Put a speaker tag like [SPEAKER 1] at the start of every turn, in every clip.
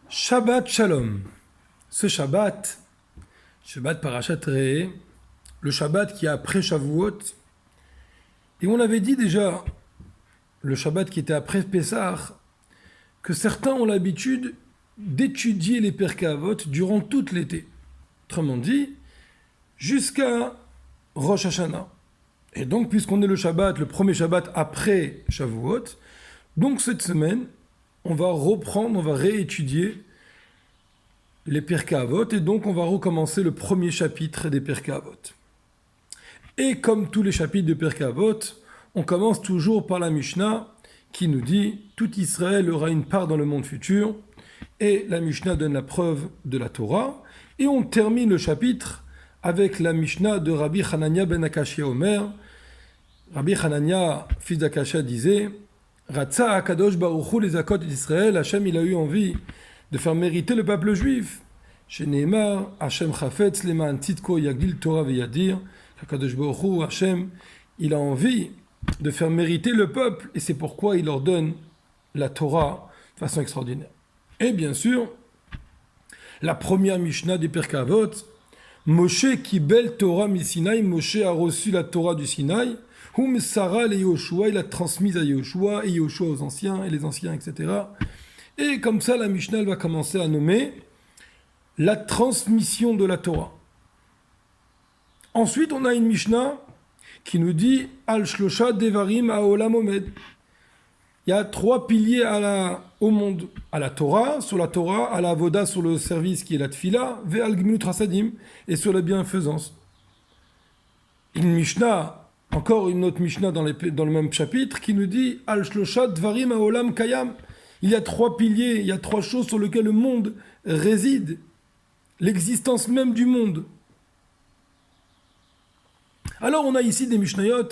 [SPEAKER 1] Shabbat Shalom. Ce Shabbat Parashat Re'eh, le Shabbat qui est après Shavuot. Et on avait dit déjà, le Shabbat qui était après Pessah, que certains ont l'habitude d'étudier les Pirkei Avot durant toute l'été. Autrement dit, jusqu'à Rosh Hashanah. Et donc, puisqu'on est le premier Shabbat après Shavuot, donc cette semaine, on va réétudier les Pirkei Avot, et donc on va recommencer le premier chapitre des Pirkei Avot. Et comme tous les chapitres de Pirkei Avot, on commence toujours par la Mishnah qui nous dit « Tout Israël aura une part dans le monde futur », et la Mishnah donne la preuve de la Torah, et on termine le chapitre avec la Mishnah de Rabbi Hanania ben Akashia Omer. Rabbi Hanania, fils d'Akashia, disait « Ratza Akadosh Baruch Hu les Zakot d'Israël, Hachem il a eu envie de faire mériter le peuple juif. Chez Nehemar, Hachem Chafetz Leman Tzidko Yagdil Torah Veyadir. Akadosh Baruch Hu, Hachem, il a envie de faire mériter le peuple, et c'est pourquoi il leur donne la Torah de façon extraordinaire. Et bien sûr, la première Mishnah des Pirkei Avot, Moshe Kibel Torah mi Sinaï, Moshe a reçu la Torah du Sinaï, Hum Sarah le Yoshua, il a transmise à Yoshua, et Yoshua aux anciens, et les anciens, etc. Et comme ça, la Mishnah elle va commencer à nommer la transmission de la Torah. Ensuite, on a une Mishnah qui nous dit Al-Shlosha Devarim Haolam Omed. Il y a 3 piliers au monde, à la Torah, sur la Torah, à la Avoda, sur le service qui est la Tfila, Ve'al Gmilut Rasadim, et sur la bienfaisance. Une Mishnah, encore une autre Mishnah dans le même chapitre, qui nous dit Al-Shlosha Dvarim Haolam Kayam. Il y a 3 piliers, il y a 3 choses sur lesquelles le monde réside, l'existence même du monde. Alors on a ici des Mishnayot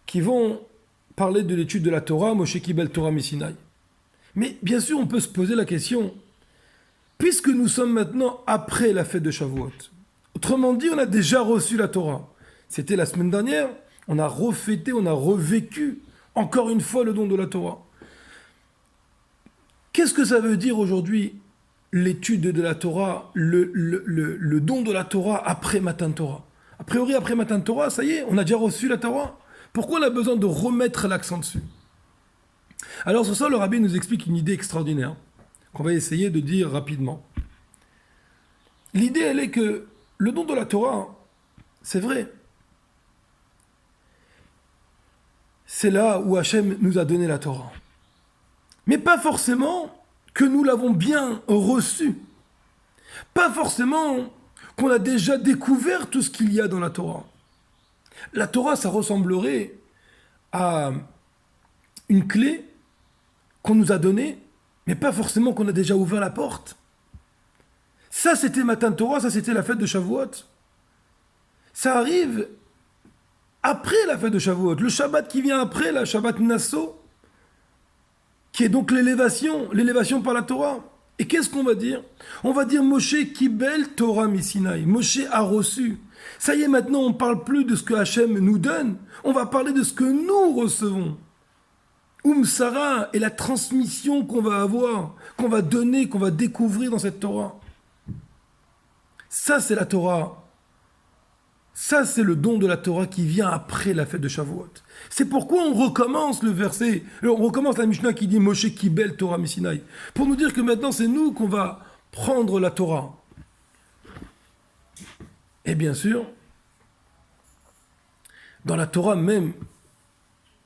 [SPEAKER 1] qui vont parler de l'étude de la Torah, Moshe Kibel Torah Misinaï. Mais bien sûr, on peut se poser la question, puisque nous sommes maintenant après la fête de Shavuot, autrement dit, on a déjà reçu la Torah. C'était la semaine dernière, on a refêté, on a revécu encore une fois le don de la Torah. Qu'est-ce que ça veut dire aujourd'hui, l'étude de la Torah, le don de la Torah après Matan Torah? A priori, après Matan Torah, ça y est, on a déjà reçu la Torah. Pourquoi on a besoin de remettre l'accent dessus? Alors sur ça, le rabbi nous explique une idée extraordinaire qu'on va essayer de dire rapidement. L'idée, elle est que le don de la Torah, c'est vrai. C'est là où Hachem nous a donné la Torah. Mais pas forcément que nous l'avons bien reçu. Pas forcément qu'on a déjà découvert tout ce qu'il y a dans la Torah. La Torah, ça ressemblerait à une clé qu'on nous a donnée, mais pas forcément qu'on a déjà ouvert la porte. Ça, c'était Matan Torah, ça, c'était la fête de Shavuot. Ça arrive après la fête de Shavuot. Le Shabbat qui vient après, la Shabbat Nassau, qui est donc l'élévation par la Torah. Et qu'est-ce qu'on va dire? On va dire Moshe Kibel Torah Misinaï. Moshe a reçu. Ça y est, maintenant, on ne parle plus de ce que Hachem nous donne. On va parler de ce que nous recevons. Sarah est la transmission qu'on va avoir, qu'on va donner, qu'on va découvrir dans cette Torah. Ça, c'est la Torah. Ça, c'est le don de la Torah qui vient après la fête de Shavuot. C'est pourquoi on recommence le verset, on recommence la Mishnah qui dit Moshe Kibel Torah Misinaï, pour nous dire que maintenant c'est nous qu'on va prendre la Torah. Et bien sûr, dans la Torah même,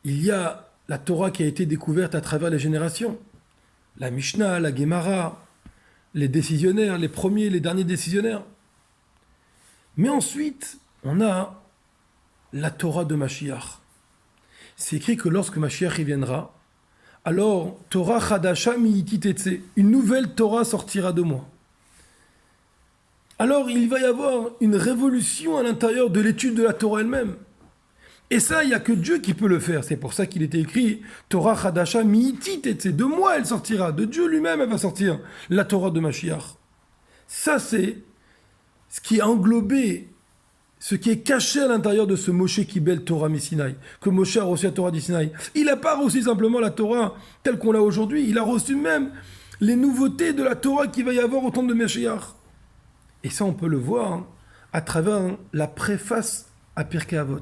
[SPEAKER 1] il y a la Torah qui a été découverte à travers les générations. La Mishnah, la Gemara, les décisionnaires, les premiers, les derniers décisionnaires. Mais ensuite, on a la Torah de Mashiach. C'est écrit que lorsque Mashiach y viendra, alors Torah Chadasha mi'iti tetse, une nouvelle Torah sortira de moi. Alors il va y avoir une révolution à l'intérieur de l'étude de la Torah elle-même. Et ça, il n'y a que Dieu qui peut le faire. C'est pour ça qu'il était écrit Torah Chadasha mi'iti tetse. De moi elle sortira, de Dieu lui-même elle va sortir la Torah de Mashiach. Ça c'est ce qui est englobé, ce qui est caché à l'intérieur de ce Moshe Kibel Torah Misinaï, que Moshe a reçu la Torah du Sinaï. Il n'a pas reçu simplement la Torah telle qu'on l'a aujourd'hui, il a reçu même les nouveautés de la Torah qu'il va y avoir au temps de Mashiach. Et ça, on peut le voir à travers la préface à Pirkei Avot.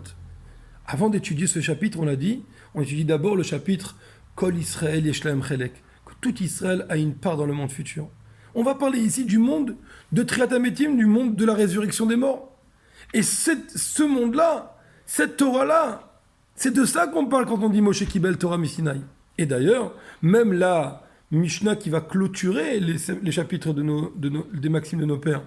[SPEAKER 1] Avant d'étudier ce chapitre, on l'a dit, on étudie d'abord le chapitre Kol Israël Yesh Lahem Chelek, que tout Israël a une part dans le monde futur. On va parler ici du monde de Triat HaMetim, du monde de la résurrection des morts. Et ce monde-là, cette Torah-là, c'est de ça qu'on parle quand on dit Moshe Kibel Torah Misinaï. Et d'ailleurs, même la Mishnah qui va clôturer les chapitres des maximes de nos pères,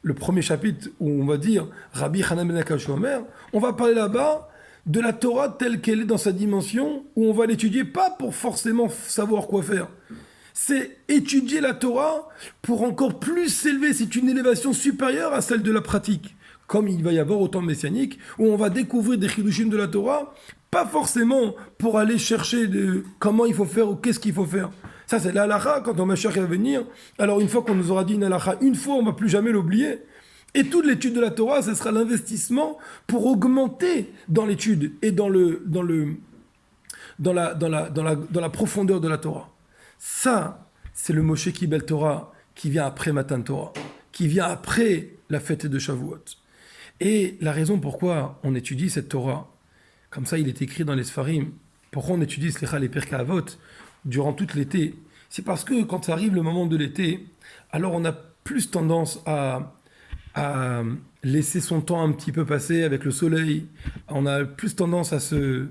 [SPEAKER 1] le premier chapitre où on va dire Rabbi Hanan ben Akash Omer, on va parler là-bas de la Torah telle qu'elle est dans sa dimension, où on va l'étudier pas pour forcément savoir quoi faire. C'est étudier la Torah pour encore plus s'élever. C'est une élévation supérieure à celle de la pratique. Comme il va y avoir au temps messianique, où on va découvrir des chidushim de la Torah, pas forcément pour aller chercher comment il faut faire ou qu'est-ce qu'il faut faire. Ça, c'est la halakha, quand on Mashiach va venir. Alors, une fois qu'on nous aura dit une halakha, une fois, on ne va plus jamais l'oublier. Et toute l'étude de la Torah, ce sera l'investissement pour augmenter dans l'étude et dans la profondeur de la Torah. Ça, c'est le Moshe Kibel Torah qui vient après Matan Torah, qui vient après la fête de Shavuot. Et la raison pourquoi on étudie cette Torah, comme ça il est écrit dans les Sfarim, pourquoi on étudie les Pirkei Avot durant tout l'été, c'est parce que quand ça arrive le moment de l'été, alors on a plus tendance à laisser son temps un petit peu passer avec le soleil, on a plus tendance à se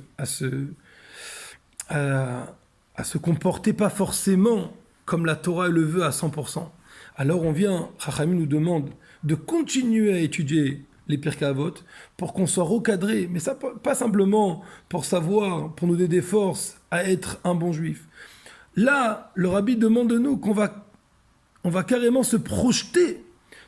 [SPEAKER 1] comporter pas forcément comme la Torah le veut à 100%. Alors on vient, Chachamim nous demande de continuer à étudier les Pirkei Avot pour qu'on soit recadré, mais ça pas simplement pour savoir, pour nous donner des forces à être un bon juif. Là, le Rabbi demande de nous qu'on va carrément se projeter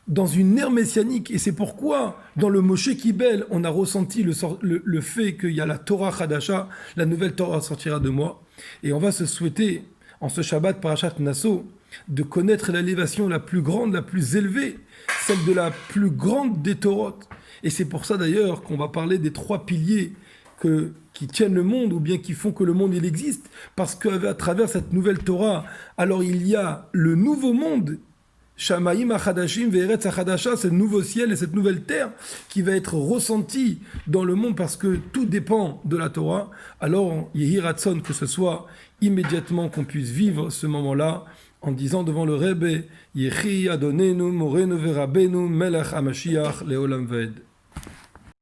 [SPEAKER 1] dans une ère messianique, et c'est pourquoi dans le Moshe Kibel, on a ressenti le fait qu'il y a la Torah Chadasha, la nouvelle Torah sortira de moi, et on va se souhaiter en ce Shabbat Parashat Nasso de connaître l'élévation la plus grande, la plus élevée, celle de la plus grande des Torot. Et c'est pour ça d'ailleurs qu'on va parler des 3 piliers qui tiennent le monde, ou bien qui font que le monde il existe, parce qu'à travers cette nouvelle Torah, alors il y a le nouveau monde, Shamayim Achadashim Ve'eretz Achadasha, ce nouveau ciel et cette nouvelle terre qui va être ressenti dans le monde parce que tout dépend de la Torah. Alors, Yehi Ratson, que ce soit immédiatement qu'on puisse vivre ce moment-là en disant devant le Rebbe, Yehi Adonenu Morenu Verabenu Melech HaMashiach Leolam Ved.